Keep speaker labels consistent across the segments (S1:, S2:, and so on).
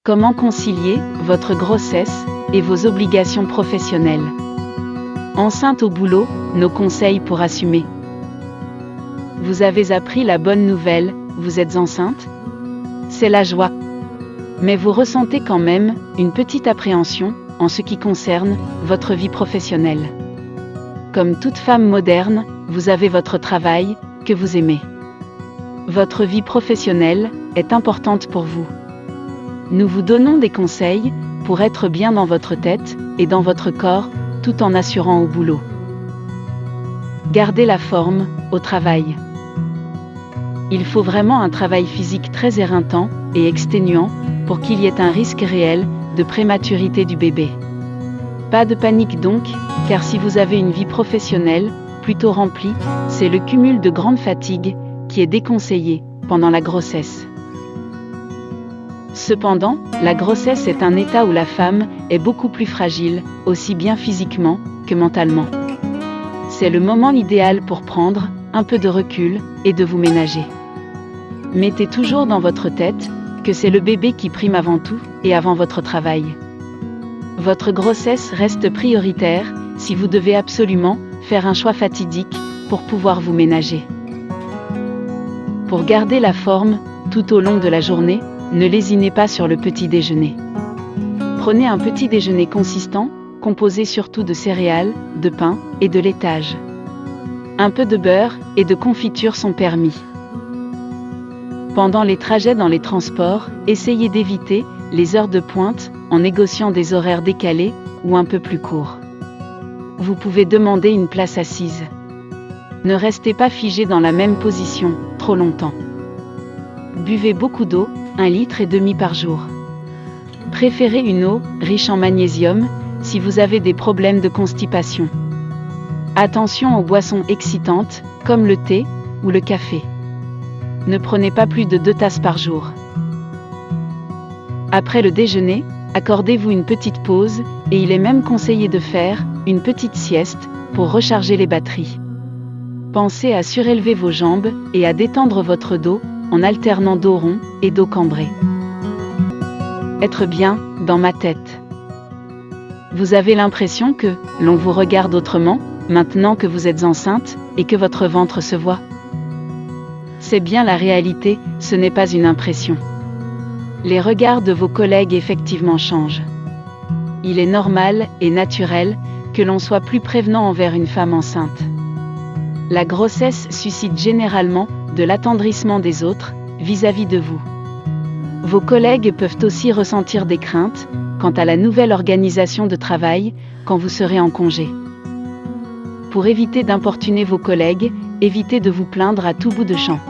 S1: Comment concilier votre grossesse et vos obligations professionnelles? Enceinte au boulot, nos conseils pour assumer. Vous avez appris la bonne nouvelle, vous êtes enceinte? C'est la joie. Mais vous ressentez quand même une petite appréhension en ce qui concerne votre vie professionnelle. Comme toute femme moderne, vous avez votre travail, que vous aimez. Votre vie professionnelle est importante pour vous. Nous vous donnons des conseils pour être bien dans votre tête et dans votre corps, tout en assurant au boulot. Gardez la forme au travail. Il faut vraiment un travail physique très éreintant et exténuant pour qu'il y ait un risque réel de prématurité du bébé. Pas de panique donc, car si vous avez une vie professionnelle plutôt remplie, c'est le cumul de grande fatigue qui est déconseillé pendant la grossesse. Cependant, la grossesse est un état où la femme est beaucoup plus fragile, aussi bien physiquement que mentalement. C'est le moment idéal pour prendre un peu de recul et de vous ménager. Mettez toujours dans votre tête que c'est le bébé qui prime avant tout et avant votre travail. Votre grossesse reste prioritaire si vous devez absolument faire un choix fatidique pour pouvoir vous ménager. Pour garder la forme tout au long de la journée, ne lésinez pas sur le petit déjeuner. Prenez un petit déjeuner consistant, composé surtout de céréales, de pain et de laitage. Un peu de beurre et de confiture sont permis. Pendant les trajets dans les transports, essayez d'éviter les heures de pointe en négociant des horaires décalés ou un peu plus courts. Vous pouvez demander une place assise. Ne restez pas figé dans la même position trop longtemps. Buvez beaucoup d'eau, 1,5 litre par jour. Préférez une eau riche en magnésium si vous avez des problèmes de constipation. Attention aux boissons excitantes, comme le thé ou le café. Ne prenez pas plus de 2 tasses par jour. Après le déjeuner, accordez-vous une petite pause, et il est même conseillé de faire une petite sieste pour recharger les batteries. Pensez à surélever vos jambes et à détendre votre dos en alternant dos rond et dos cambré. Être bien dans ma tête. Vous avez l'impression que l'on vous regarde autrement maintenant que vous êtes enceinte et que votre ventre se voit? C'est bien la réalité, ce n'est pas une impression. Les regards de vos collègues effectivement changent. Il est normal et naturel que l'on soit plus prévenant envers une femme enceinte. La grossesse suscite généralement de l'attendrissement des autres vis-à-vis de vous. Vos collègues peuvent aussi ressentir des craintes quant à la nouvelle organisation de travail quand vous serez en congé. Pour éviter d'importuner vos collègues, évitez de vous plaindre à tout bout de champ.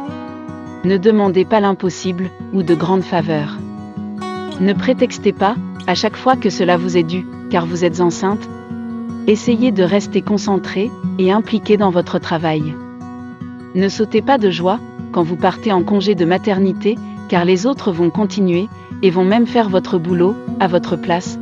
S1: Ne demandez pas l'impossible ou de grandes faveurs. Ne prétextez pas à chaque fois que cela vous est dû, car vous êtes enceinte. Essayez de rester concentré et impliqué dans votre travail. Ne sautez pas de joie quand vous partez en congé de maternité, car les autres vont continuer et vont même faire votre boulot à votre place,